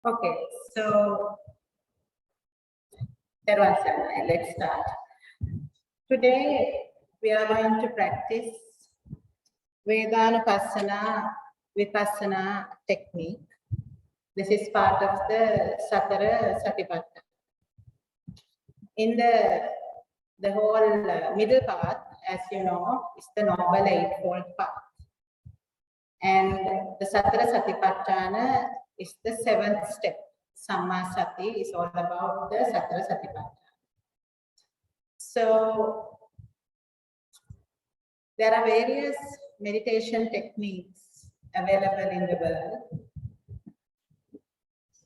Okay, so let's start. Today we are going to practice Vedanupassana Vipassana technique. This is part of the Satara Satipatthana. In the whole middle path, as you know, is the Noble Eightfold Path. And the Satara Satipatthana is the seventh step. Samasati is all about the Satara Satipatthana. So there are various meditation techniques available in the world.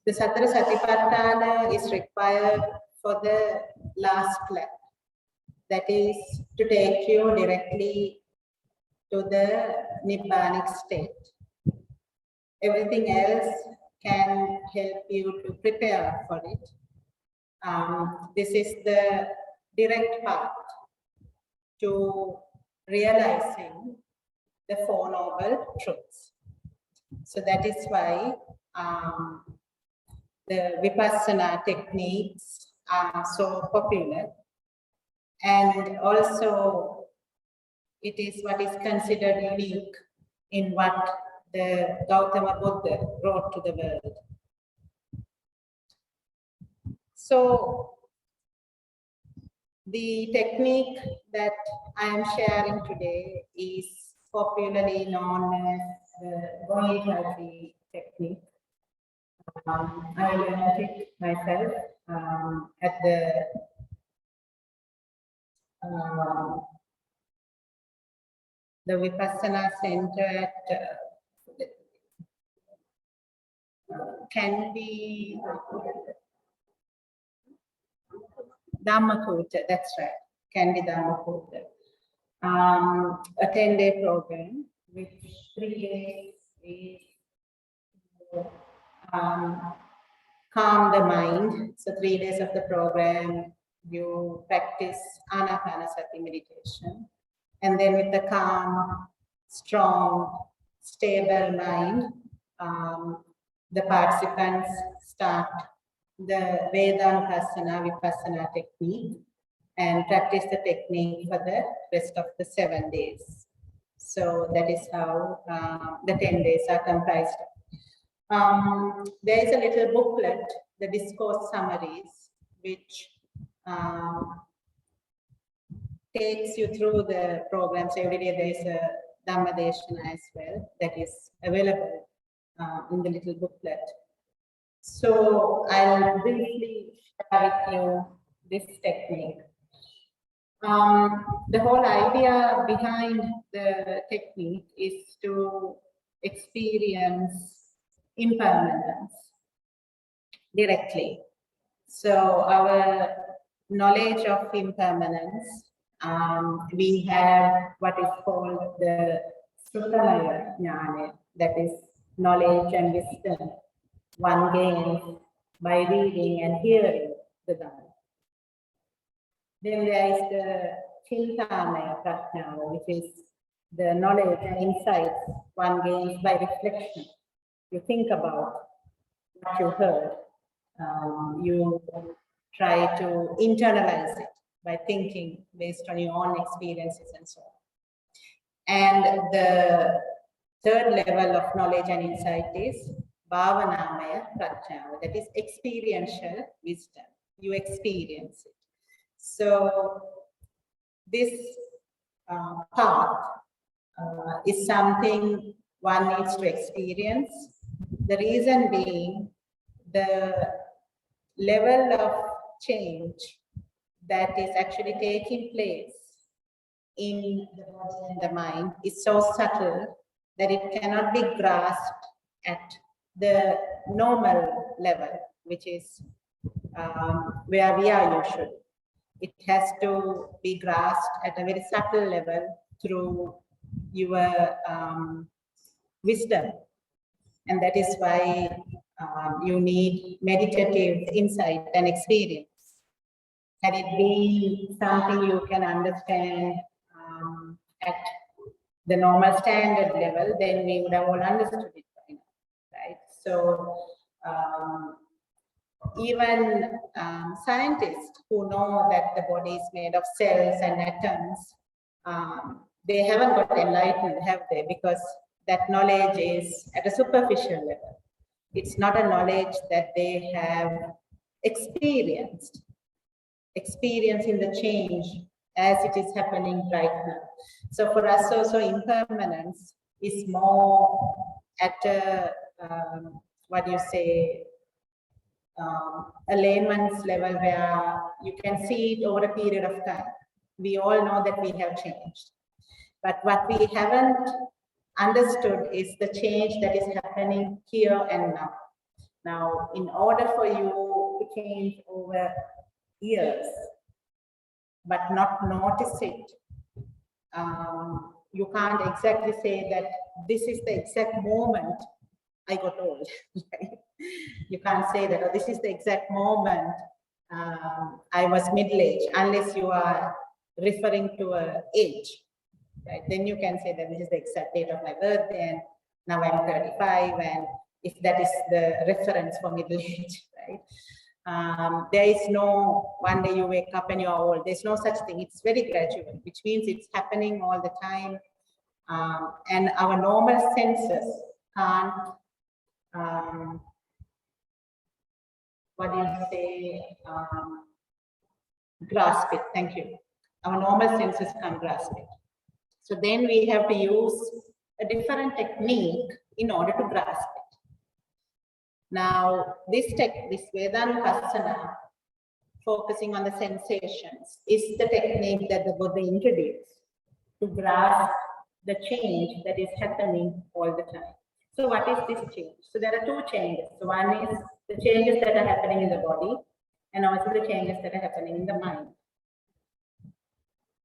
The Satara Satipatthana is required for the last lap. That is to take you directly to the Nibbanic state. Everything else can help you to prepare for it. This is the direct path to realizing the Four Noble Truths. So that is why the Vipassana techniques are so popular. And also, it is what is considered unique in what the Gautama Buddha brought to the world. So, the technique that I am sharing today is popularly known as the Goenkaji technique. I learned it myself at the Vipassana Center at Kandi Dhammakuta, that's right, Kandi Dhammakuta. A 10-day program, which 3 days is calm the mind. So 3 days of the program, you practice Anapanasati meditation. And then with the calm, strong, stable mind, the participants start the Vedanupassana Vipassana technique and practice the technique for the rest of the 7 days. So that is how the 10 days are comprised. There is a little booklet, the discourse summaries, which takes you through the programs. Every day there is a Dhammadeshana as well that is available in the little booklet. So I'll briefly share with you this technique. The whole idea behind the technique is to experience impermanence directly. So our knowledge of impermanence, we have what is called the Srutamaya Jnana, that is knowledge and wisdom one gains by reading and hearing the Dhamma. Then there is the Chintamaya Prajna, which is the knowledge and insights one gains by reflection. You think about what you heard. You try to internalize it by thinking based on your own experiences and so on. And the third level of knowledge and insight is Bhavanamaya Prajna, that is experiential wisdom. You experience it. So this path is something one needs to experience. The reason being the level of change that is actually taking place in the body and the mind is so subtle that it cannot be grasped at the normal level, which is where we are usually. It has to be grasped at a very subtle level through your wisdom. And that is why you need meditative insight and experience. Had it been something you can understand at the normal standard level, then we would have all understood it by now, right? So Even scientists who know that the body is made of cells and atoms, they haven't got enlightened, have they? Because that knowledge is at a superficial level. It's not a knowledge that they have experienced in the change as it is happening right now. So for us also, impermanence is more at a, what do you say, a layman's level where you can see it over a period of time. We all know that we have changed. But what we haven't understood is the change that is happening here and now. Now, in order for you to change over years, but not notice it, you can't exactly say that this is the exact moment I got old. You can't say that, oh, this is the exact moment I was middle-aged, unless you are referring to an age, right? Then you can say that this is the exact date of my birthday, and now I'm 35, and if that is the reference for middle age, right? There is no one day you wake up and you're old. There's no such thing. It's very gradual, which means it's happening all the time. And our normal senses can't, what do you say, grasp it. Thank you. Our normal senses can't grasp it. So then we have to use a different technique in order to grasp it. Now, this Vedanupasana, focusing on the sensations, is the technique that the Buddha introduced to grasp the change that is happening all the time. So what is this change? So there are two changes. So one is the changes that are happening in the body, and also the changes that are happening in the mind.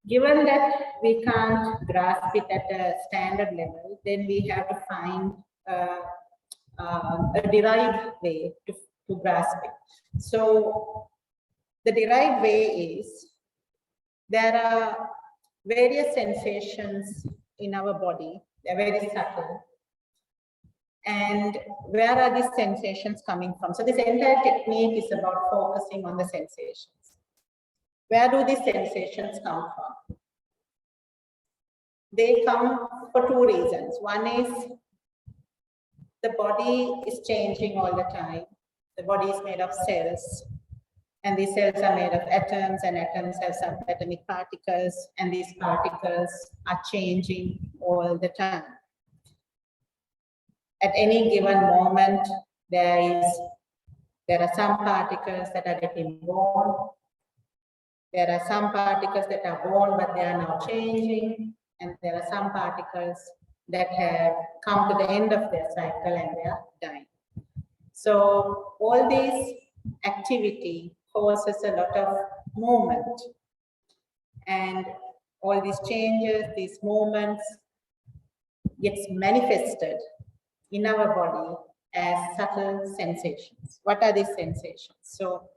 Given that we can't grasp it at a standard level, then we have to find a derived way to grasp it. So the derived way is, there are various sensations in our body. They're very subtle. And where are these sensations coming from? So this entire technique is about focusing on the sensations. Where do these sensations come from? They come for two reasons. One is the body is changing all the time. The body is made of cells, and these cells are made of atoms, and atoms have subatomic particles, and these particles are changing all the time. At any given moment, there are some particles that are getting born. There are some particles that are born, but they are now changing. And there are some particles that have come to the end of their cycle and they are dying. So all this activity causes a lot of movement. And all these changes, these movements gets manifested in our body as subtle sensations. What are these sensations? So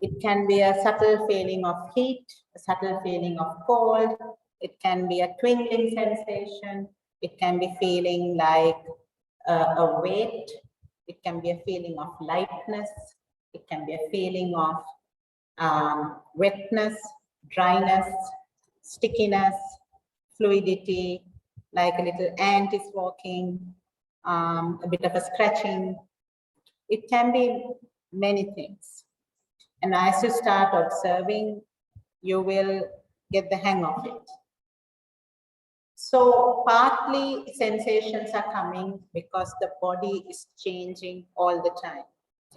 it can be a subtle feeling of heat, a subtle feeling of cold. It can be a tingling sensation. It can be feeling like a weight. It can be a feeling of lightness. It can be a feeling of wetness, dryness, stickiness, fluidity, like a little ant is walking, a bit of a scratching. It can be many things. And as you start observing, you will get the hang of it. So partly sensations are coming because the body is changing all the time,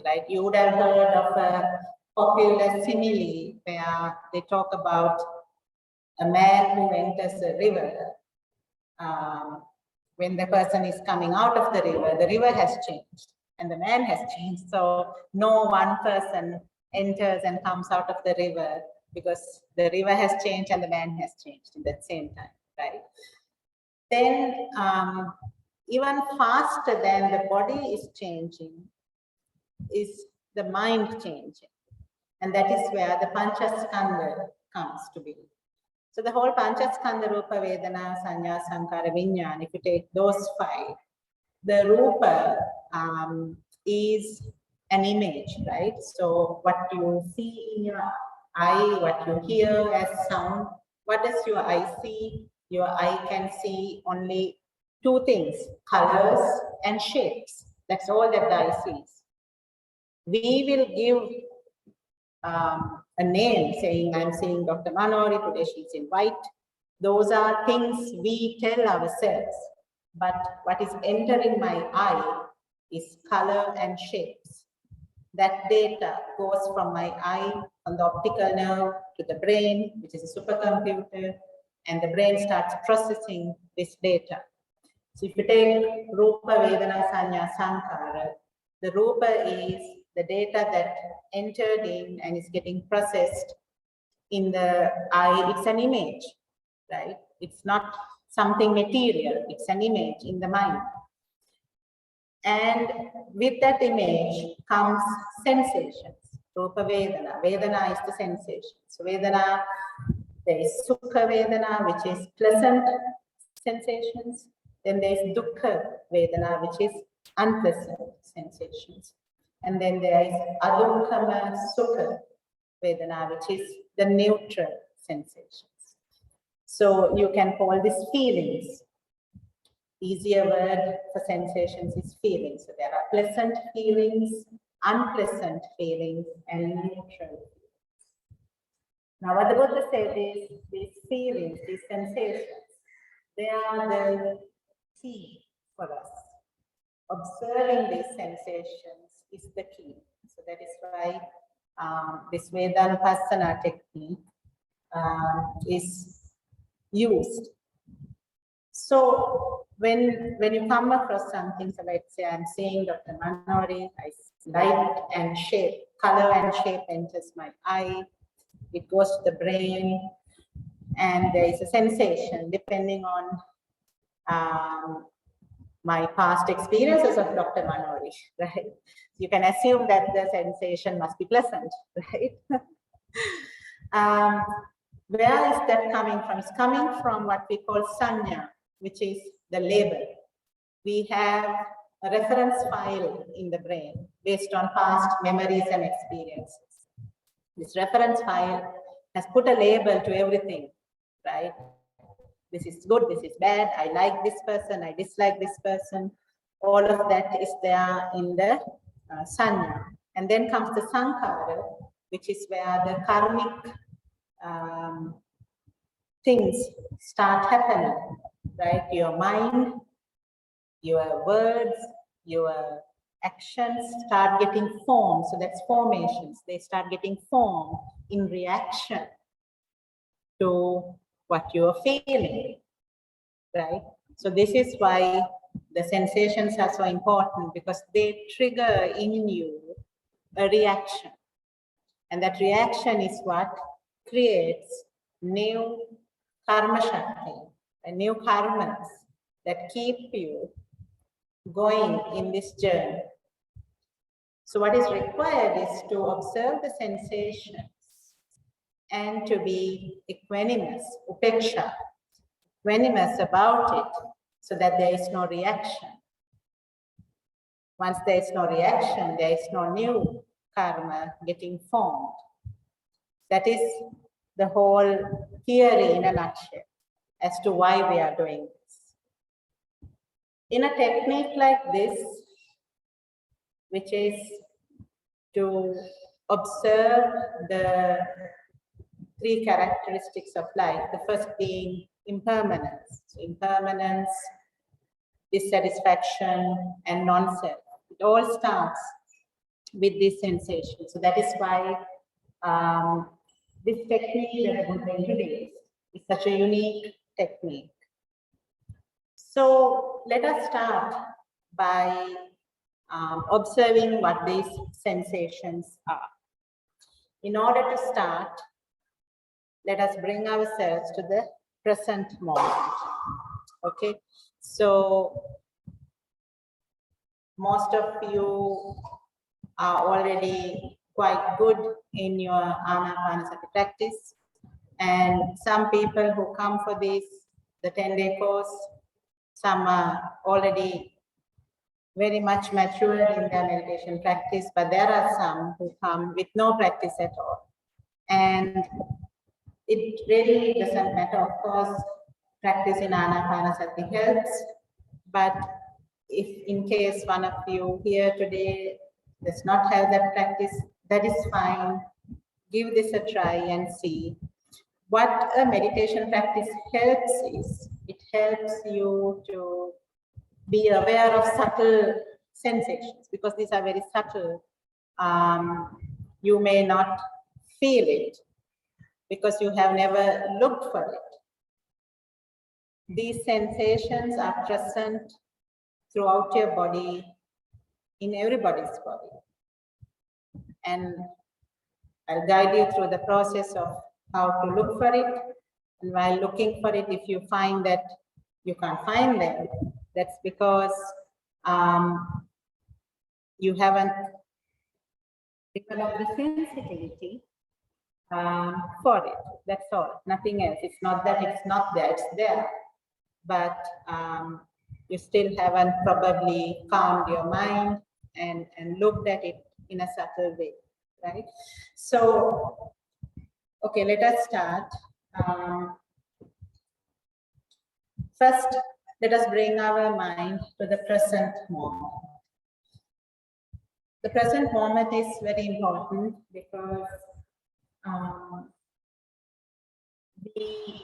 right? You would have heard of a popular simile where they talk about a man who enters a river. When the person is coming out of the river has changed and the man has changed. So no one person enters and comes out of the river because the river has changed and the man has changed in that same time, right? Then even faster than the body is changing is the mind changing. And that is where the Panchaskandha comes to be. So the whole Panchaskandha, Rupa, Vedana, Sanya, Sankara, Vijnana, if you take those five, the Rupa is an image, right? So what you see in your eye, what you hear as sound, what does your eye see? Your eye can see only two things, colors and shapes. That's all that the eye sees. We will give a name saying, I'm seeing Dr. Manori, today she's in white. Those are things we tell ourselves. But what is entering my eye is color and shapes. That data goes from my eye on the optical nerve to the brain, which is a supercomputer, and the brain starts processing this data. So if you take Rupa, Vedana, Sanya, Sankara, the Rupa is the data that entered in and is getting processed in the eye. It's an image, right? It's not something material, it's an image in the mind. And with that image comes sensations. Rupa Vedana. Vedana is the sensation. So Vedana, there is Sukha Vedana, which is pleasant sensations. Then there is Dukkha Vedana, which is unpleasant sensations. And then there is Adukkhama Sukha Vedana, which is the neutral sensations. So you can call this feelings. Easier word for sensations is feelings. So there are pleasant feelings, unpleasant feelings, and neutral feelings. Now what the Buddha said is these feelings, these sensations, they are the key for us. Observing these sensations is the key. So that is why this Vedanupassana technique is used. So when you come across something, so let's say I'm seeing Dr. Manori, light and shape, color and shape enters my eye, it goes to the brain, and there is a sensation depending on my past experiences of Dr. Manori, right? You can assume that the sensation must be pleasant, right? Where is that coming from? It's coming from what we call sanya, which is the label. We have a reference file in the brain based on past memories and experiences. This reference file has put a label to everything, right? This is good, this is bad, I like this person, I dislike this person. All of that is there in the sanya. And then comes the sankara, which is where the karmic things start happening, right? Your mind, your words, your actions start getting formed. So that's formations. They start getting formed in reaction to what you're feeling, right? So this is why the sensations are so important, because they trigger in you a reaction. And that reaction is what creates new karma shakti, and new karmas that keep you going in this journey. So what is required is to observe the sensations and to be equanimous, upeksha, equanimous about it, so that there is no reaction. Once there is no reaction, there is no new karma getting formed. That is the whole theory in a nutshell as to why we are doing this. In a technique like this, which is to observe the three characteristics of life, the first being impermanence. So impermanence, dissatisfaction, and non-self. It all starts with this sensation. So that is why this technique that I'm going to introduce is such a unique technique. So let us start by observing what these sensations are. In order to start, let us bring ourselves to the present moment. Okay, so most of you are already quite good in your Anapanasati practice, and some people who come for this, the 10-day course, some are already very much matured in their meditation practice, but there are some who come with no practice at all. And it really doesn't matter. Of course, practice in Anapanasati helps, but if in case one of you here today does not have that practice, that is fine. Give this a try and see. What a meditation practice helps is, it helps you to be aware of subtle sensations, because these are very subtle. You may not feel it because you have never looked for it. These sensations are present throughout your body, in everybody's body. And I'll guide you through the process of how to look for it. And while looking for it, if you find that you can't find them, that's because you haven't developed the sensitivity for it. That's all, nothing else. It's not that it's not there, it's there. But you still haven't probably calmed your mind and looked at it in a subtle way, right? So, okay, let us start. First, let us bring our mind to the present moment. The present moment is very important because the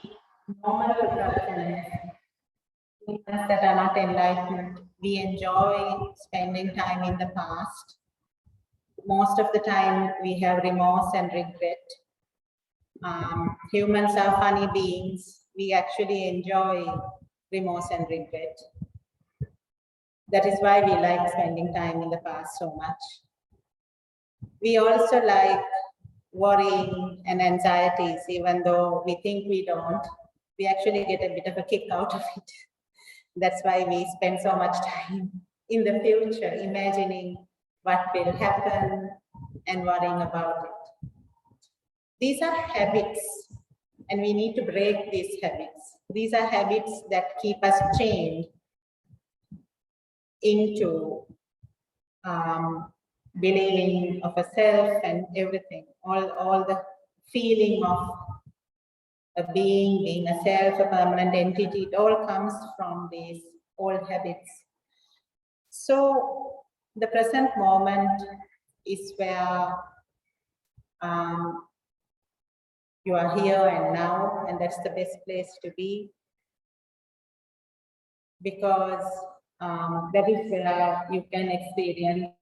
normal person, humans that are not enlightened, we enjoy spending time in the past. Most of the time we have remorse and regret. Humans are funny beings. We actually enjoy remorse and regret. That is why we like spending time in the past so much. We also like worrying and anxieties, even though we think we don't. We actually get a bit of a kick out of it. That's why we spend so much time in the future, imagining what will happen and worrying about it. These are habits, and we need to break these habits. These are habits that keep us chained into believing of a self and everything. All the feeling of a being a self, a permanent entity, it all comes from these old habits. So the present moment is where you are here and now, and that's the best place to be, because that is where you can experience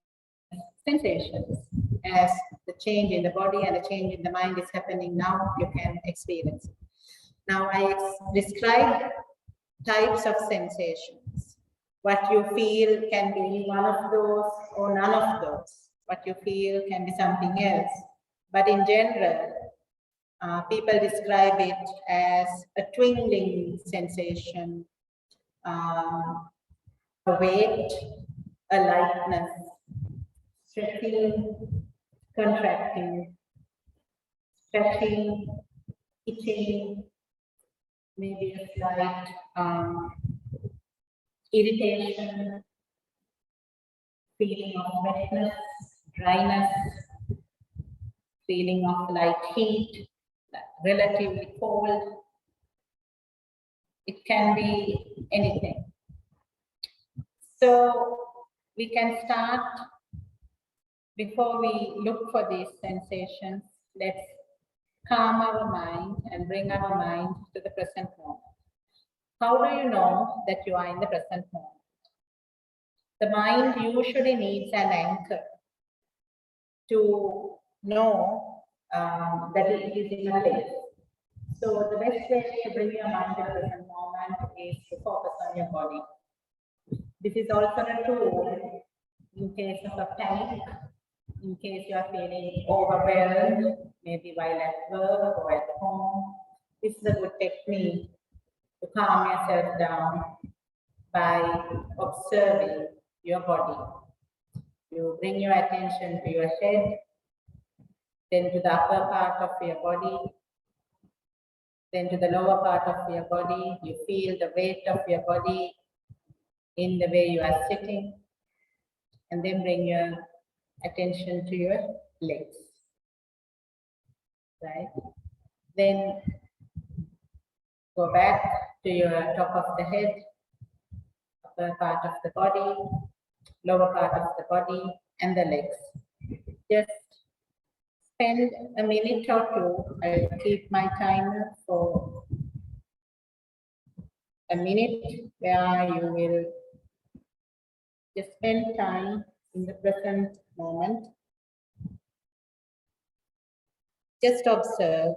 sensations. As the change in the body and the change in the mind is happening now, you can experience it. Now I described types of sensations. What you feel can be one of those or none of those. What you feel can be something else. But in general, people describe it as a tingling sensation, a weight, a lightness, stretching, contracting, stretching, itching, maybe a slight irritation, feeling of wetness, dryness, feeling of light heat, relatively cold. It can be anything. So we can start, before we look for these sensations, let's calm our mind and bring our mind to the present moment. How do you know that you are in the present moment? The mind usually needs an anchor to know that it is in a place. So the best way to bring your mind to the present moment is to focus on your body. This is also a tool in case of a panic, in case you are feeling overwhelmed, maybe while at work or at home. This is a good technique to calm yourself down by observing your body. You bring your attention to your head, then to the upper part of your body, then to the lower part of your body. You feel the weight of your body in the way you are sitting. And then bring your attention to your legs. Right? Then go back to your top of the head, upper part of the body, lower part of the body, and the legs. Just spend a minute or two. I'll keep my timer for a minute where you will just spend time in the present moment. Just observe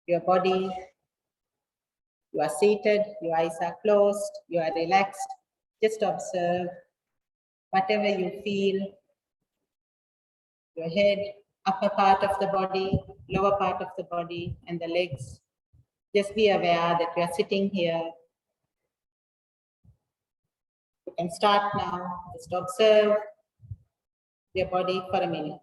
your body. You are seated, your eyes are closed, you are relaxed. Just observe whatever you feel, your head, upper part of the body, lower part of the body, and the legs. Just be aware that you are sitting here. You can start now. Just observe your body for a minute.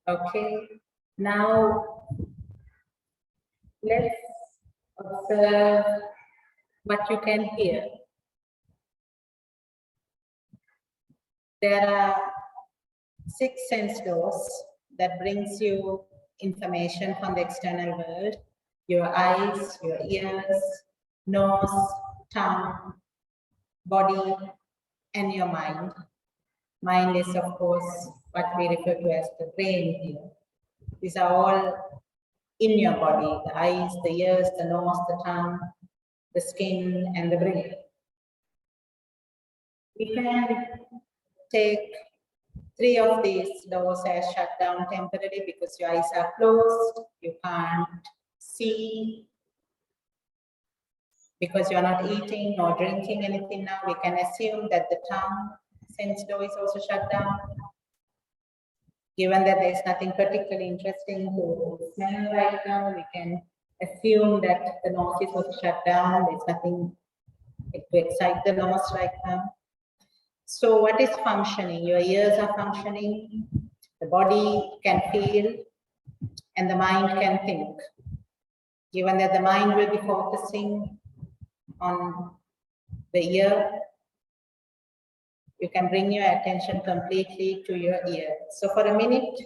Okay, now let's observe what you can hear. There are 6 sense doors that brings you information from the external world. Your eyes, your ears, nose, tongue, body, and your mind. Mind is, of course, what we refer to as the brain here. These are all in your body: the eyes, the ears, the nose, the tongue, the skin, and the brain. We can take 3 of these doors as shut down temporarily because your eyes are closed, you can't see, because you're not eating or drinking anything now. We can assume that the tongue sense door is also shut down. Given that there's nothing particularly interesting to smell right now, we can assume that the nose is also shut down. There's nothing to excite the nose right now. So what is functioning? Your ears are functioning, the body can feel, and the mind can think. Given that the mind will be focusing on the ear, you can bring your attention completely to your ear. So for a minute,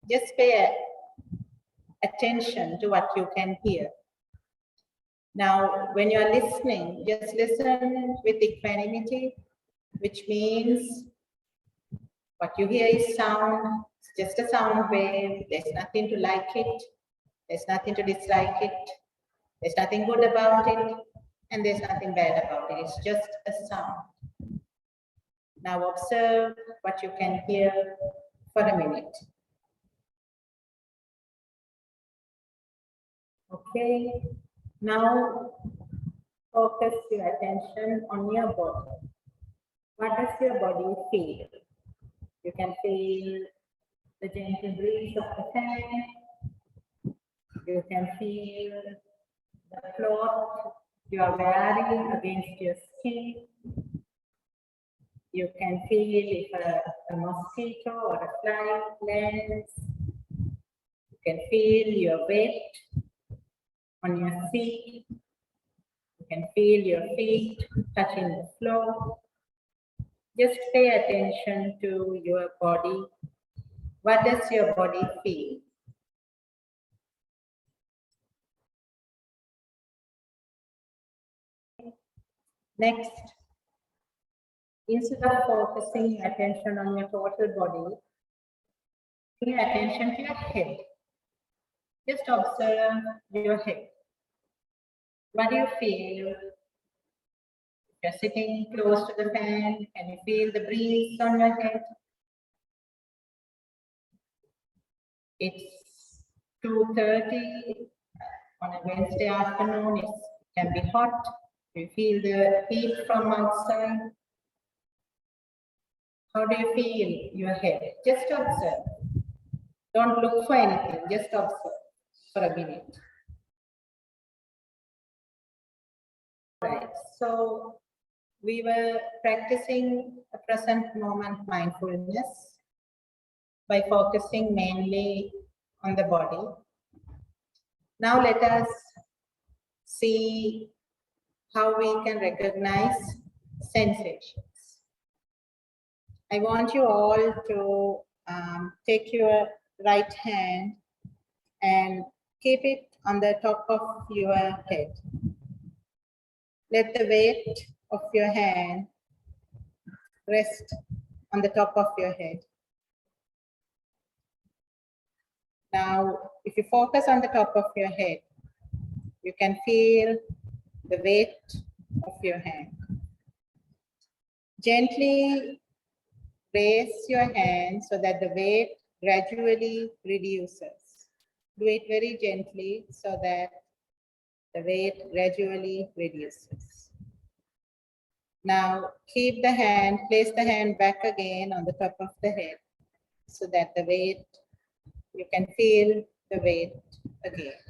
just pay attention to what you can hear. Now, when you're listening, just listen with equanimity, which means what you hear is sound. It's just a sound wave. There's nothing to like it. There's nothing to dislike it. There's nothing good about it. And there's nothing bad about it. It's just a sound. Now observe what you can hear for a minute. Okay. Now focus your attention on your body. What does your body feel? You can feel the gentle breeze of the fan. You can feel the cloth you are wearing against your skin. You can feel if a mosquito or a fly lands. You can feel your weight on your feet. You can feel your feet touching the floor. Just pay attention to your body. What does your body feel? Next, instead of focusing your attention on your total body, bring your attention to your head. Just observe your head. What do you feel? You're sitting close to the fan. Can you feel the breeze on your head? It's 2:30 on a Wednesday afternoon. It can be hot. You feel the heat from outside. How do you feel your head? Just observe. Don't look for anything. Just observe for a minute. Right. So we were practicing a present moment mindfulness by focusing mainly on the body. Now let us see how we can recognize sensations. I want you all to take your right hand and keep it on the top of your head. Let the weight of your hand rest on the top of your head. Now, if you focus on the top of your head, you can feel the weight of your hand. Gently raise your hand so that the weight gradually reduces. Do it very gently so that the weight gradually reduces. Now keep the hand, place the hand back again on the top of the head so that the weight, you can feel the weight again.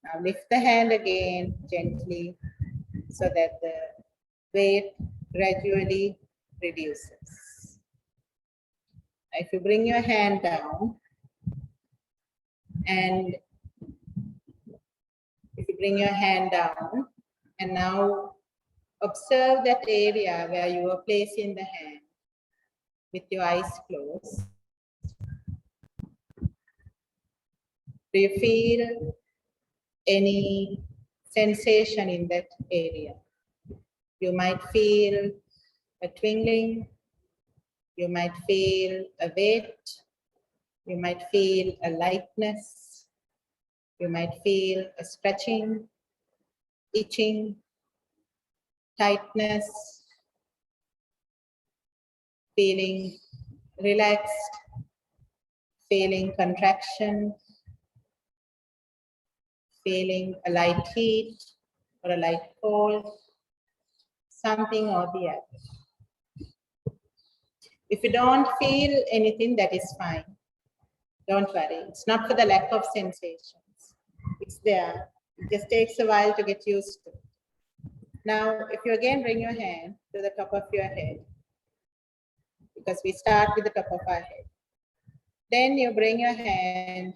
Now lift the hand again gently so that the weight gradually reduces. If you bring your hand down and now observe that area where you are placing the hand with your eyes closed. Do you feel any sensation in that area? You might feel a tingling, you might feel a weight, you might feel a lightness, you might feel a stretching, itching, tightness, feeling relaxed, feeling contraction, feeling a light heat or a light cold, something or the other. If you don't feel anything, that is fine. Don't worry. It's not for the lack of sensations. It's there. It just takes a while to get used to it. Now, if you again bring your hand to the top of your head, because we start with the top of our head, then you bring your hand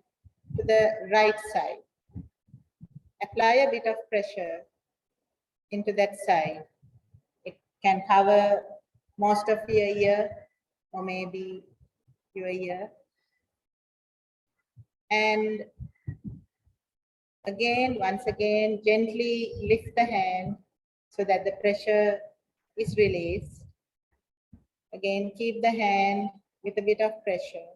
to the right side. Apply a bit of pressure into that side. It can cover most of your ear or maybe your ear. And again, once again, gently lift the hand so that the pressure is released. Again, keep the hand with a bit of pressure.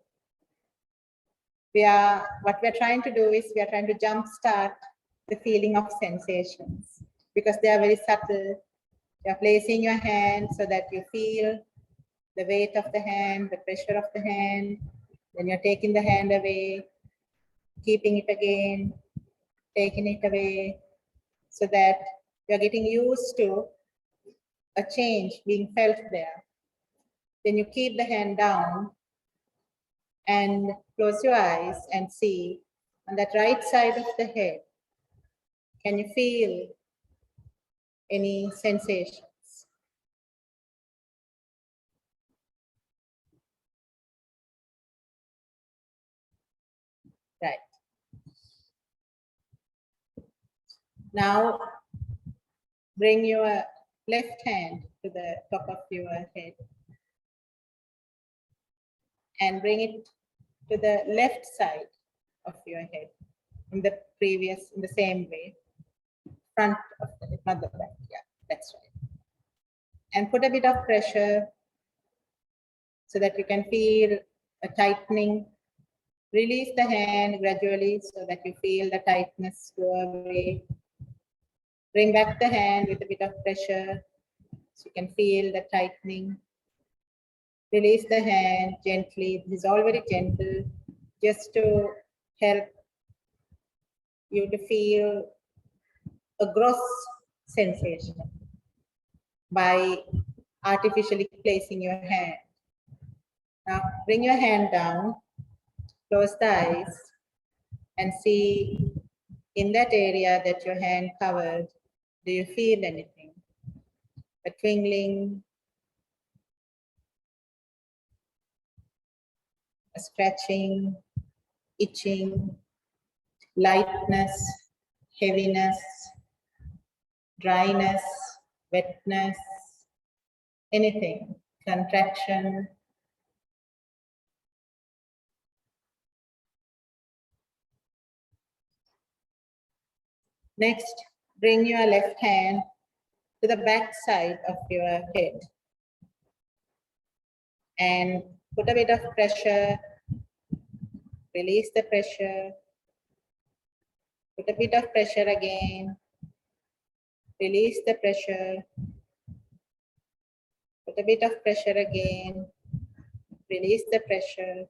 What we're trying to do is we are trying to jumpstart the feeling of sensations because they are very subtle. You're placing your hand so that you feel the weight of the hand, the pressure of the hand. Then you're taking the hand away, keeping it again, taking it away, so that you're getting used to a change being felt there. Then you keep the hand down and close your eyes and see on that right side of the head, can you feel any sensations? Right. Now, bring your left hand to the top of your head and bring it to the left side of your head in the same way. Front of the head, not the back, yeah. That's right. And put a bit of pressure so that you can feel a tightening. Release the hand gradually so that you feel the tightness go away. Bring back the hand with a bit of pressure so you can feel the tightening. Release the hand gently. This is all very gentle, just to help you to feel a gross sensation by artificially placing your hand. Now bring your hand down, close the eyes, and see in that area that your hand covered, do you feel anything? A tingling, a scratching, itching, lightness, heaviness, dryness, wetness, anything, contraction. Next, bring your left hand to the back side of your head and put a bit of pressure. Release the pressure. Put a bit of pressure again. Release the pressure. Put a bit of pressure again. Release the pressure.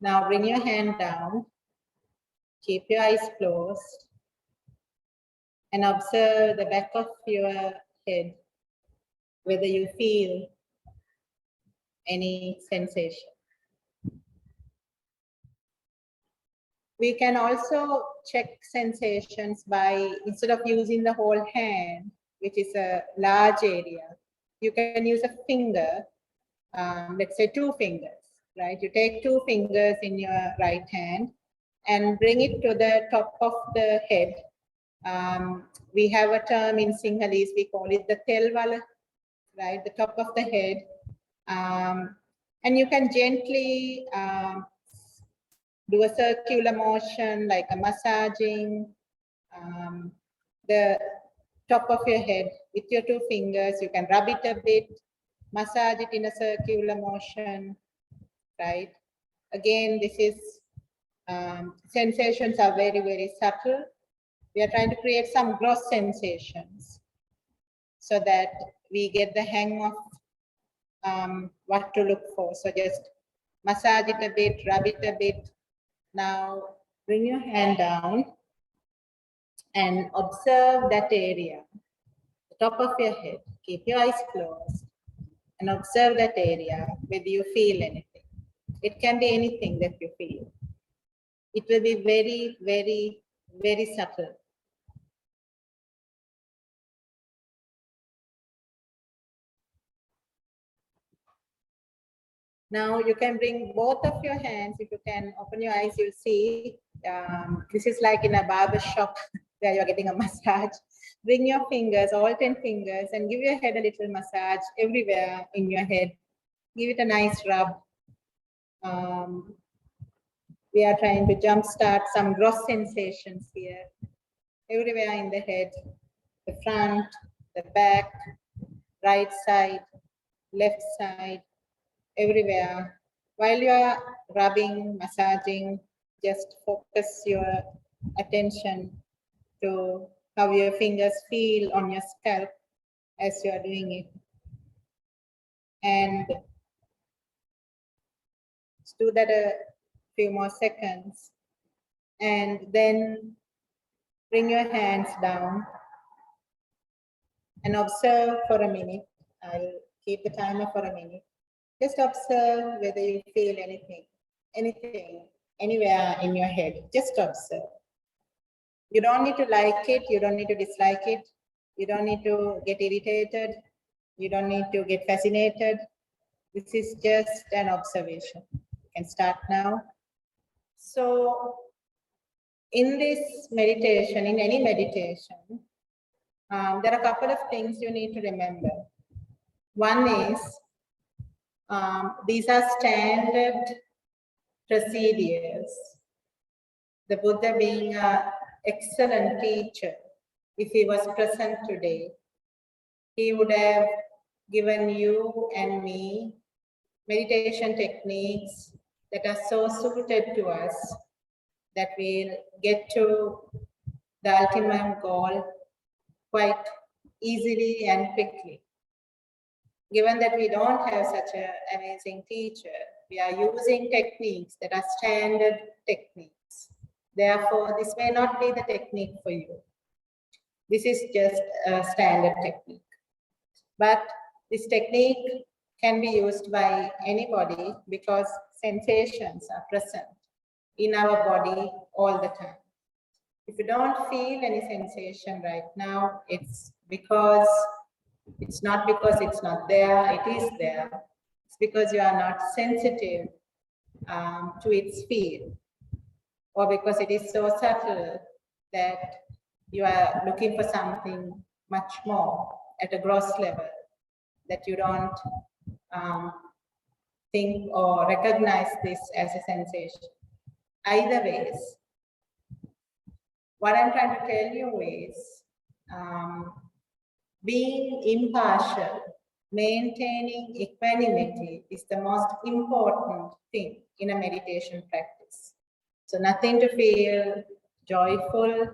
Now bring your hand down. Keep your eyes closed. And observe the back of your head, whether you feel any sensation. We can also check sensations by, instead of using the whole hand, which is a large area, you can use a finger, let's say 2 fingers, right? You take 2 fingers in your right hand and bring it to the top of the head. We have a term in Sinhalese, we call it the telwala, right? The top of the head. And you can gently do a circular motion, like a massaging the top of your head with your 2 fingers. You can rub it a bit, massage it in a circular motion, right? Again, this is, sensations are very, very subtle. We are trying to create some gross sensations so that we get the hang of what to look for. So just massage it a bit, rub it a bit. Now bring your hand down and observe that area, the top of your head. Keep your eyes closed and observe that area, whether you feel anything. It can be anything that you feel. It will be very, very, very subtle. Now you can bring both of your hands. If you can open your eyes, you'll see this is like in a barber shop where you're getting a massage. Bring your fingers, all 10 fingers, and give your head a little massage everywhere in your head. Give it a nice rub. We are trying to jumpstart some gross sensations here. Everywhere in the head, the front, the back, right side, left side, everywhere. While you are rubbing, massaging, just focus your attention to how your fingers feel on your scalp as you are doing it. And let's do that a few more seconds. And then bring your hands down and observe for a minute. I'll keep the timer for a minute. Just observe whether you feel anything, anywhere in your head. Just observe. You don't need to like it. You don't need to dislike it. You don't need to get irritated. You don't need to get fascinated. This is just an observation. You can start now. So in this meditation, in any meditation, there are a couple of things you need to remember. One is, these are standard procedures. The Buddha being an excellent teacher, if he was present today, he would have given you and me meditation techniques that are so suited to us that we'll get to the ultimate goal quite easily and quickly. Given that we don't have such an amazing teacher, we are using techniques that are standard techniques. Therefore, this may not be the technique for you. This is just a standard technique. But this technique can be used by anybody because sensations are present in our body all the time. If you don't feel any sensation right now, it's not because it's not there, it is there. It's because you are not sensitive to its feel, or because it is so subtle that you are looking for something much more at a gross level that you don't think or recognize this as a sensation. Either ways, what I'm trying to tell you is being impartial, maintaining equanimity is the most important thing in a meditation practice. So nothing to feel joyful,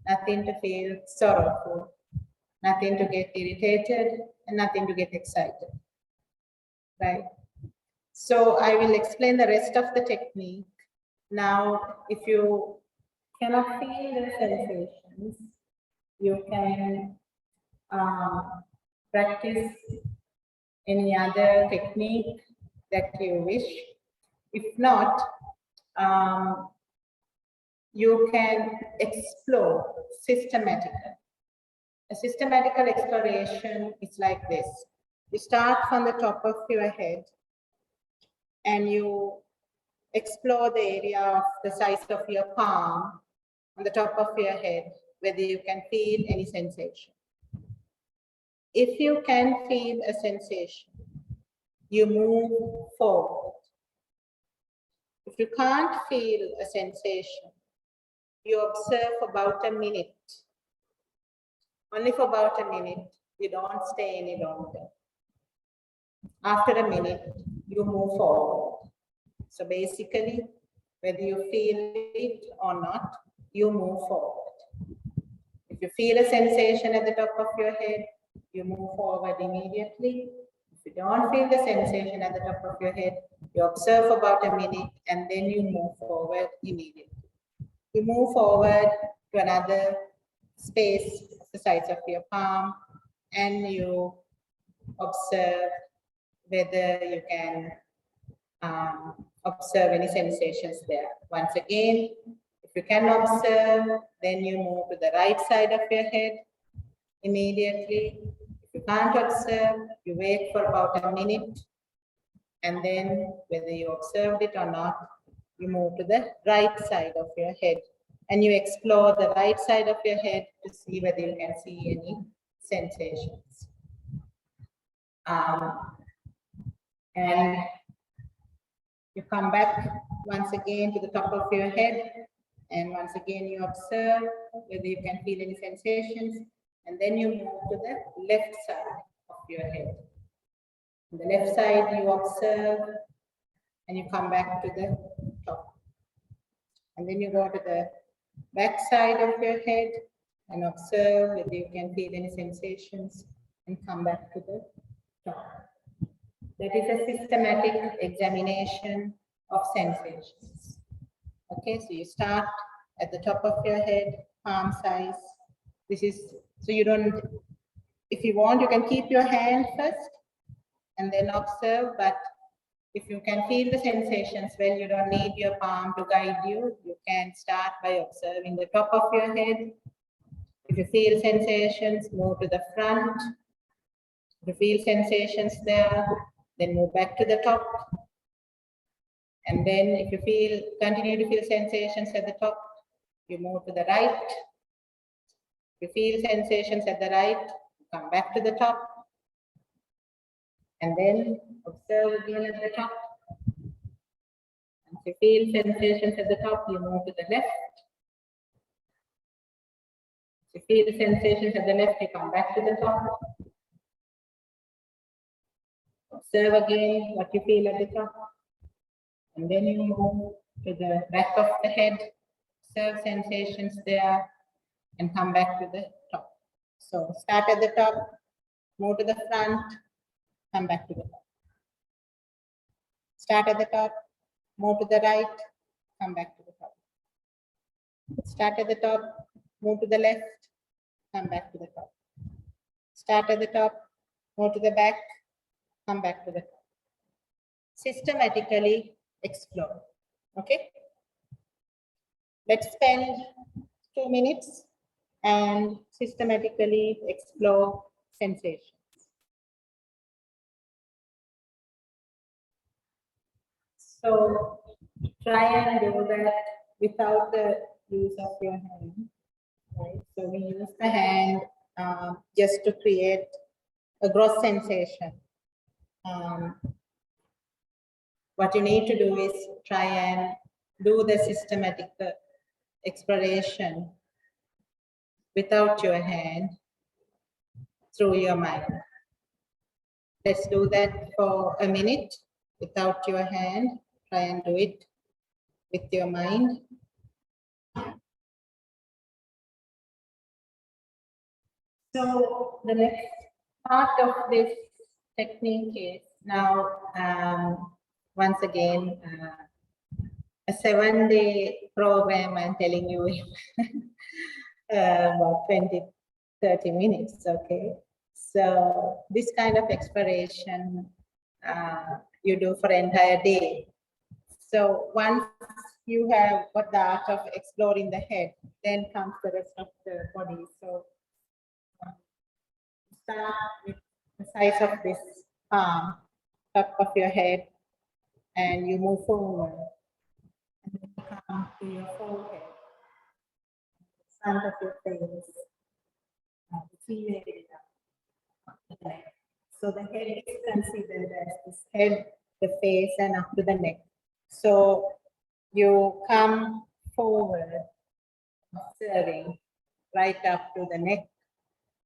nothing to feel sorrowful, nothing to get irritated, and nothing to get excited, right? So I will explain the rest of the technique. Now, if you cannot feel the sensations, you can practice any other technique that you wish. If not, you can explore systematically. A systematical exploration is like this. You start from the top of your head and you explore the area of the size of your palm on the top of your head, whether you can feel any sensation. If you can feel a sensation, you move forward. If you can't feel a sensation, you observe for about a minute. Only for about a minute, you don't stay any longer. After a minute, you move forward. So basically, whether you feel it or not, you move forward. If you feel a sensation at the top of your head, you move forward immediately. If you don't feel the sensation at the top of your head, you observe for about a minute and then you move forward immediately. You move forward to another space the size of your palm and you observe whether you can observe any sensations there. Once again, if you can observe, then you move to the right side of your head immediately. If you can't observe, you wait for about a minute, and then whether you observed it or not, you move to the right side of your head and you explore the right side of your head to see whether you can see any sensations. And you come back once again to the top of your head, and once again you observe whether you can feel any sensations, and then you move to the left side of your head. On the left side you observe, and you come back to the top. And then you go to the back side of your head and observe whether you can feel any sensations, and come back to the top. That is a systematic examination of sensations. Okay, so you start at the top of your head, palm size. This is, so you don't, if you want, you can keep your hand first and then observe, but if you can feel the sensations well, you don't need your palm to guide you. You can start by observing the top of your head. If you feel sensations, move to the front. If you feel sensations there, then move back to the top. And then if you continue to feel sensations at the top, you move to the right. If you feel sensations at the right, come back to the top. And then observe again at the top. And if you feel sensations at the top, you move to the left. So feel the sensations at the left, you come back to the top. Observe again what you feel at the top. And then you move to the back of the head, observe sensations there, and come back to the top. So start at the top, move to the front, come back to the top. Start at the top, move to the right, come back to the top. Start at the top, move to the left, come back to the top. Start at the top, move to the back, come back to the top. Systematically explore. Okay? Let's spend 2 minutes and systematically explore sensations. So try and do that without the use of your hand. Right? So we use the hand just to create a gross sensation. What you need to do is try and do the systematic exploration without your hand through your mind. Let's do that for a minute without your hand. Try and do it with your mind. So the next part of this technique is now, once again, a 7-day program. I'm telling you about 20-30 minutes. Okay. So this kind of exploration you do for an entire day. So once you have got the art of exploring the head, then comes the rest of the body. So start with the size of this palm, top of your head, and you move forward. And then you come to your forehead, front of your face, the chin area of the neck. So the head is considered as this head, the face, and up to the neck. So you come forward, observing right up to the neck,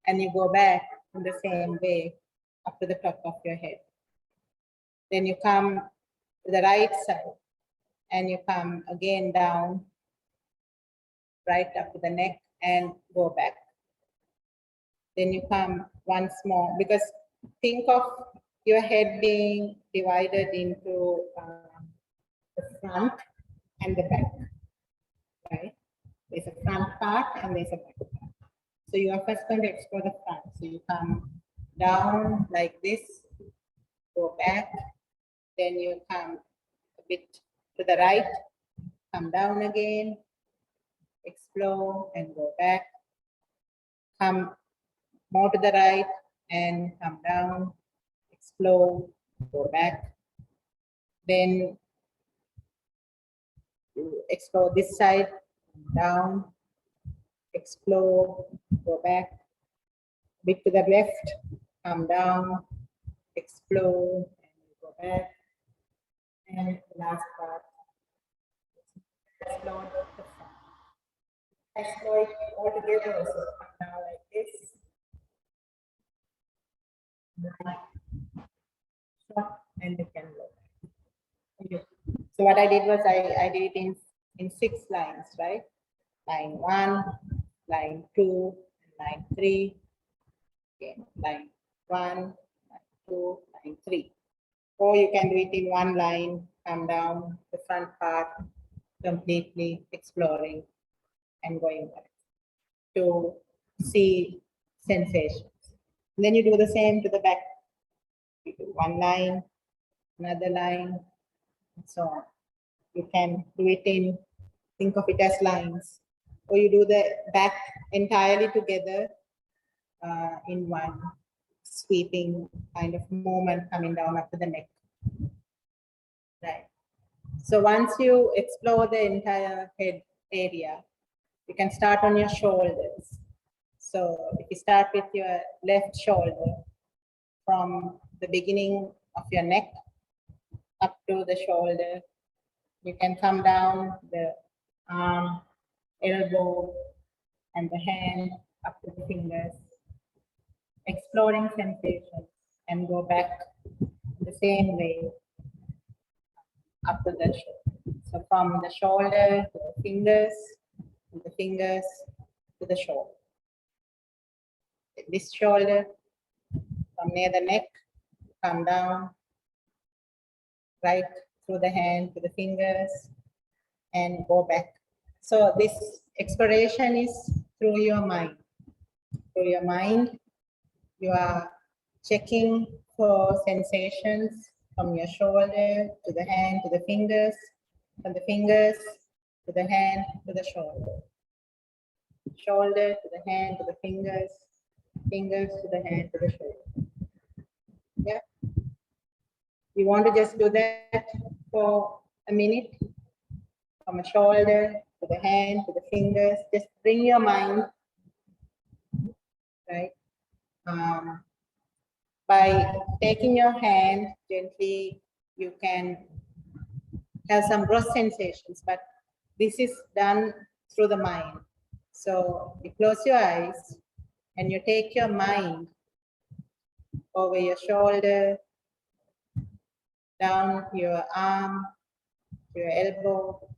and you go back in the same way up to the top of your head. Then you come to the right side, and you come again down, right up to the neck, and go back. Then you come once more, because think of your head being divided into the front and the back, right? There's a front part and there's a back part. So you are first going to explore the front. So you come down like this, go back, then you come a bit to the right, come down again, explore and go back, come more to the right and come down, explore, go back. Then you explore this side, down, explore, go back, bit to the left, come down, explore, and go back. And the last part, explore the front. Explore it all together, so come down like this. And you can go back. So what I did was I did it in 6 lines, right? Line 1, line 2, line 3. Okay, line 1, line 2, line 3. Or you can do it in 1 line, come down the front part, completely exploring and going back to see sensations. And then you do the same to the back. You do 1 line, another line, and so on. You can do it in, think of it as lines, or you do the back entirely together in one sweeping kind of movement coming down up to the neck. Right. So once you explore the entire head area, you can start on your shoulders. So if you start with your left shoulder, from the beginning of your neck up to the shoulder, you can come down the arm, elbow, and the hand up to the fingers, exploring sensations, and go back the same way up to the shoulder. So from the shoulder to the fingers, to the fingers to the shoulder. This shoulder, from near the neck, come down, right through the hand to the fingers, and go back. So this exploration is through your mind. Through your mind, you are checking for sensations from your shoulder to the hand to the fingers, from the fingers to the hand to the shoulder. Shoulder to the hand to the fingers, fingers to the hand to the shoulder. Yeah. You want to just do that for a minute, from a shoulder to the hand to the fingers. Just bring your mind, right? By taking your hand gently, you can have some gross sensations, but this is done through the mind. So you close your eyes and you take your mind over your shoulder, down your arm, to your elbow,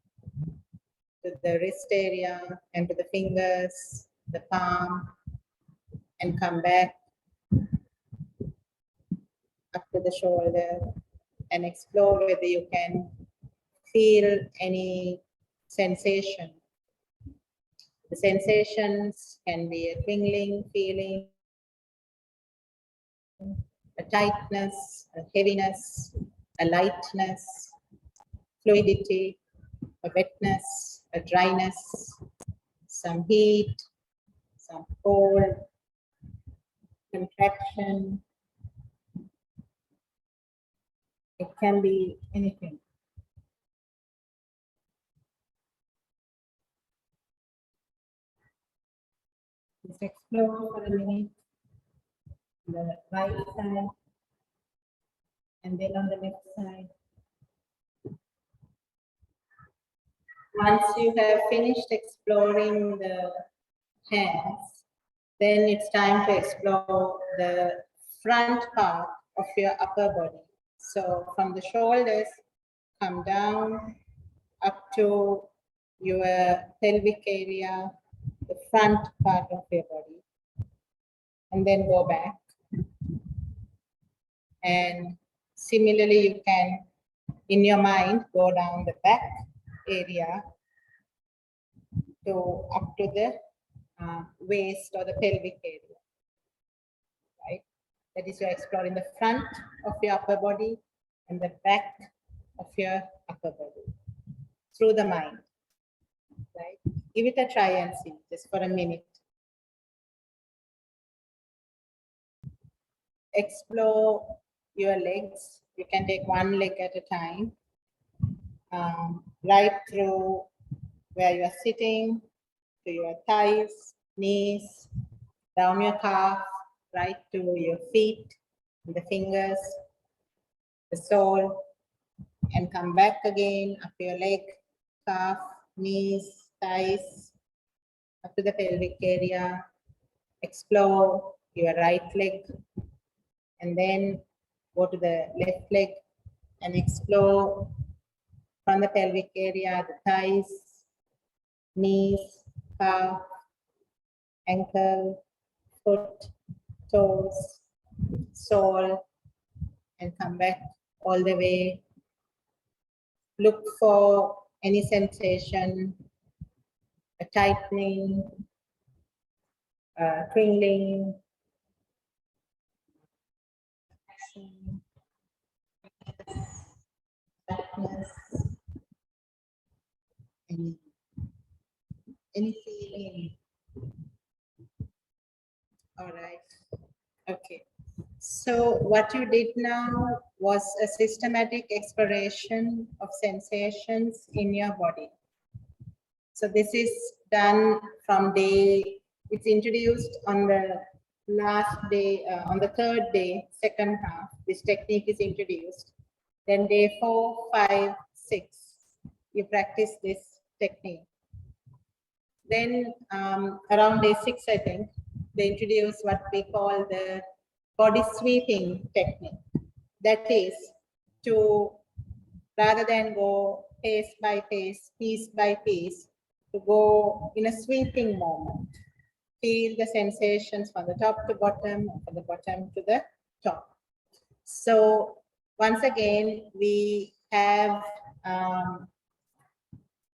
to the wrist area, and to the fingers, the palm, and come back up to the shoulder and explore whether you can feel any sensation. The sensations can be a tingling feeling, a tightness, a heaviness, a lightness, fluidity, a wetness, a dryness, some heat, some cold, contraction. It can be anything. Just explore for a minute the right side and then on the left side. Once you have finished exploring the hands, then it's time to explore the front part of your upper body. So from the shoulders, come down up to your pelvic area, the front part of your body, and then go back. And similarly, you can, in your mind, go down the back area to up to the waist or the pelvic area, right? That is, you're exploring the front of your upper body and the back of your upper body through the mind, right? Give it a try and see, just for a minute. Explore your legs. You can take one leg at a time, right through where you are sitting, to your thighs, knees, down your calf, right to your feet, the fingers, the sole, and come back again up your leg, calf, knees, thighs, up to the pelvic area. Explore your right leg, and then go to the left leg and explore from the pelvic area, the thighs, knees, calf, ankle, foot, toes, sole, and come back all the way. Look for any sensation, a tightening, tingling, darkness, any feeling. All right. Okay. So what you did now was a systematic exploration of sensations in your body. So this is done from day, it's introduced on the last day, on the third day, second half, this technique is introduced. Then day 4, 5, 6, you practice this technique. Then around day 6, I think, they introduced what we call the body sweeping technique. That is to, rather than go pace by pace, piece by piece, to go in a sweeping moment. Feel the sensations from the top to bottom, from the bottom to the top. So once again, we have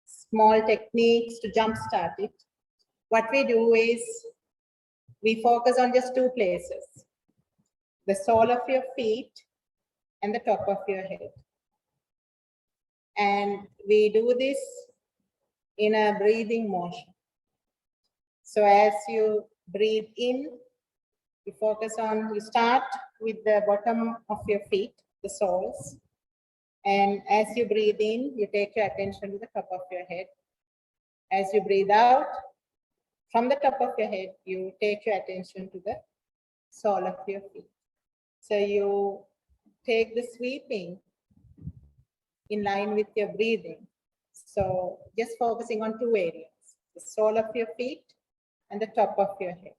small techniques to jumpstart it. What we do is we focus on just two places, the sole of your feet and the top of your head. And we do this in a breathing motion. So as you breathe in, you focus on, you start with the bottom of your feet, the soles. And as you breathe in, you take your attention to the top of your head. As you breathe out, from the top of your head, you take your attention to the sole of your feet. So you take the sweeping in line with your breathing. So just focusing on two areas, the sole of your feet and the top of your head.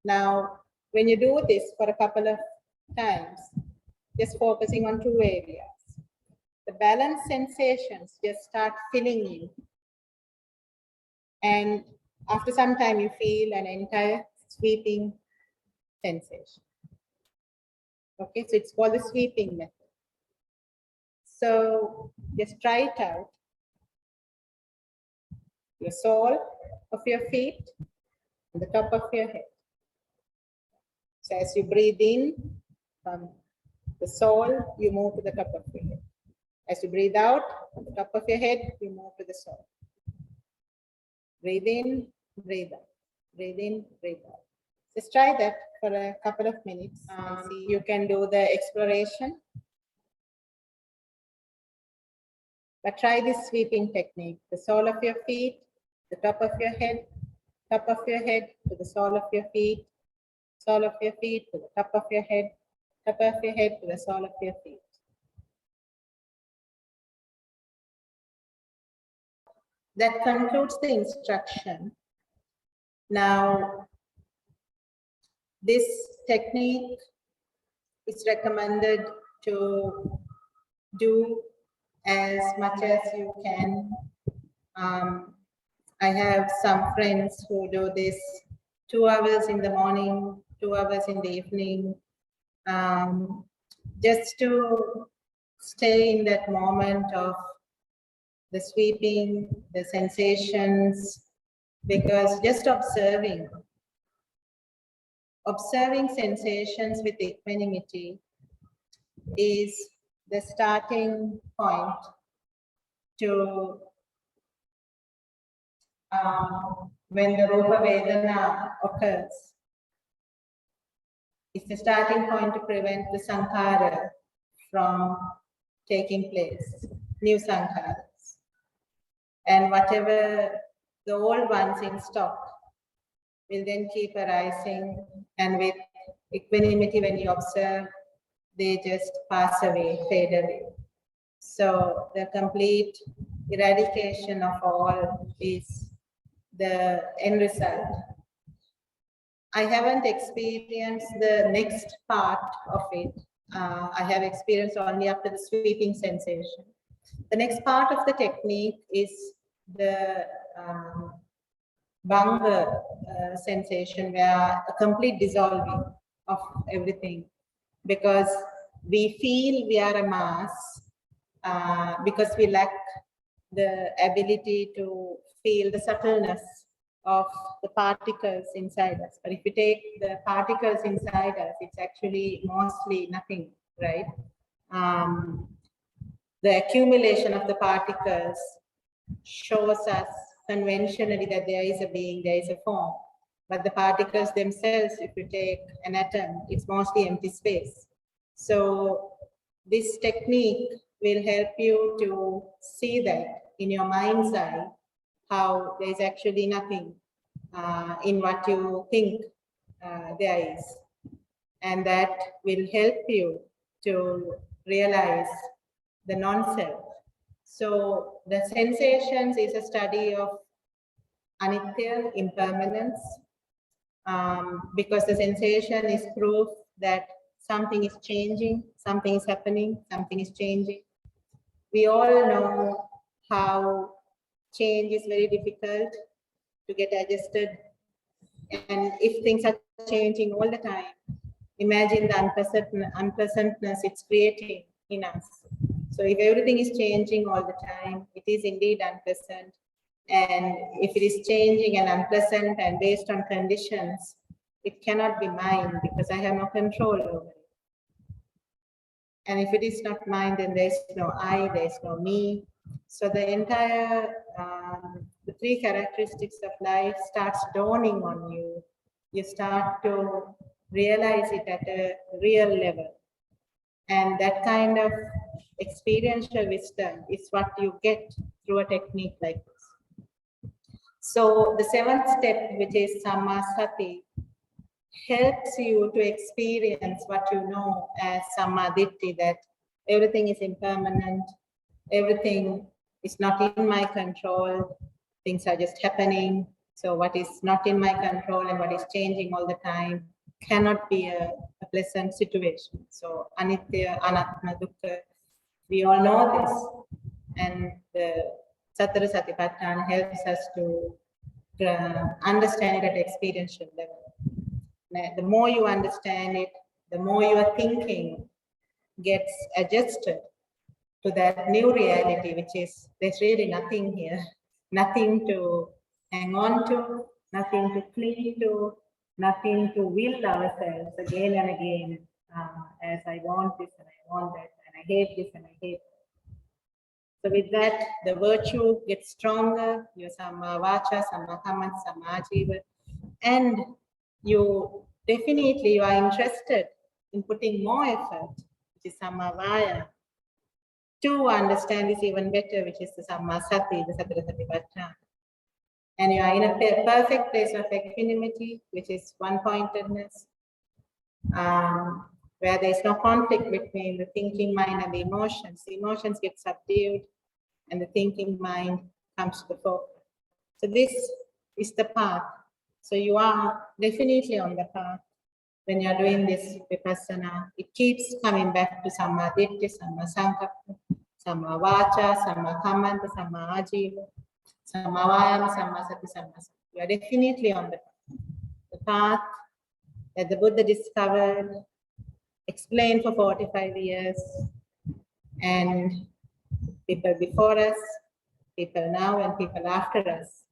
Now, when you do this for a couple of times, just focusing on two areas, the balance sensations just start filling in. And after some time, you feel an entire sweeping sensation. Okay, so it's called the sweeping method. So just try it out. Your sole of your feet and the top of your head. So as you breathe in from the sole, you move to the top of your head. As you breathe out from the top of your head, you move to the sole. Breathe in, breathe out. Breathe in, breathe out. Just try that for a couple of minutes. You can do the exploration. But try this sweeping technique. The sole of your feet, the top of your head to the sole of your feet to the top of your head to the sole of your feet. That concludes the instruction. Now, this technique is recommended to do as much as you can. I have some friends who do this 2 hours in the morning, 2 hours in the evening, just to stay in that moment of the sweeping, the sensations, because just observing sensations with equanimity is the starting point to when the Rupa Vedana occurs. It's the starting point to prevent the Sankhara from taking place, new Sankharas. And whatever the old ones in stock will then keep arising, and with equanimity, when you observe, they just pass away, fade away. So the complete eradication of all is the end result. I haven't experienced the next part of it. I have experienced only up to the sweeping sensation. The next part of the technique is the Bhanga sensation, where a complete dissolving of everything, because we feel we are a mass, because we lack the ability to feel the subtleness of the particles inside us. But if we take the particles inside us, it's actually mostly nothing, right? The accumulation of the particles shows us conventionally that there is a being, there is a form. But the particles themselves, if you take an atom, it's mostly empty space. So this technique will help you to see that in your mind's eye, how there is actually nothing in what you think there is. And that will help you to realize the non-self. So the sensations is a study of anitya, impermanence, because the sensation is proof that something is changing, something is happening, something is changing. We all know how change is very difficult to get adjusted. And if things are changing all the time, imagine the unpleasantness it's creating in us. So if everything is changing all the time, it is indeed unpleasant. And if it is changing and unpleasant and based on conditions, it cannot be mine because I have no control over it. And if it is not mine, then there's no I, there's no me. So the entire, the three characteristics of life starts dawning on you. You start to realize it at a real level. And that kind of experiential wisdom is what you get through a technique like this. So the seventh step, which is Samasati, helps you to experience what you know as Samaditi, that everything is impermanent, everything is not in my control, things are just happening. So what is not in my control and what is changing all the time cannot be a pleasant situation. So anitya, anatma, dukkha, we all know this. And the Sattara Satipatthana helps us to understand it at experiential level. The more you understand it, the more your thinking gets adjusted to that new reality, which is there's really nothing here, nothing to hang on to, nothing to cling to, nothing to will ourselves again and again, as I want this and I want that, and I hate this and I hate that. So with that, the virtue gets stronger, your Samma Vacha, Samma Kamma, Samma Ajiva, and you definitely you are interested in putting more effort, which is Samma Vaya, to understand this even better, which is the Samasati, the Sattara Satipatthana. And you are in a perfect place of equanimity, which is one-pointedness, where there is no conflict between the thinking mind and the emotions. The emotions get subdued and the thinking mind comes to the fore. So this is the path. So you are definitely on the path. When you are doing this vipassana, it keeps coming back to Samma Ditti, Samma Sankappa, Samma Vacha, Samma Kamanta, Samma Ajiva, Samma Vayama, Samma Sati, Samma Sati. You are definitely on the path that the Buddha discovered, explained for 45 years, and people before us, people now, and people after us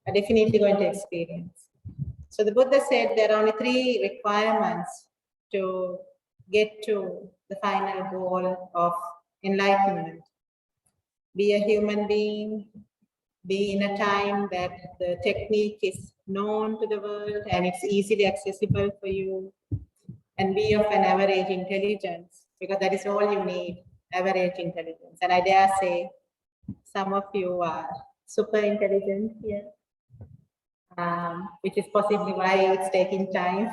are definitely going to experience. So the Buddha said there are only three requirements to get to the final goal of enlightenment. Be a human being, be in a time that the technique is known to the world and it's easily accessible for you, and be of an average intelligence, because that is all you need, average intelligence. And I dare say some of you are super intelligent here. Which is possibly why it's taking time.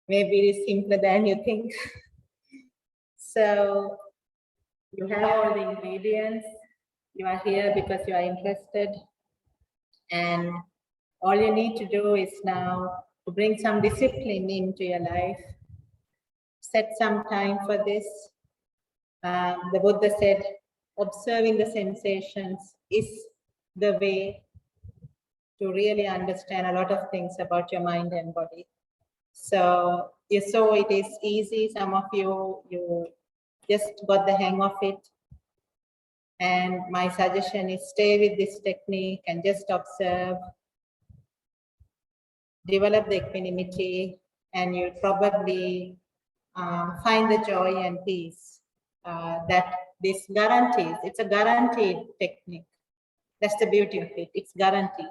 Maybe it is simpler than you think. So you have all the ingredients. You are here because you are interested. And all you need to do is now to bring some discipline into your life. Set some time for this. The Buddha said, observing the sensations is the way to really understand a lot of things about your mind and body. So you saw it is easy. Some of you just got the hang of it. And my suggestion is stay with this technique and just observe, develop the equanimity, and you'll probably find the joy and peace that this guarantees. It's a guaranteed technique. That's the beauty of it. It's guaranteed.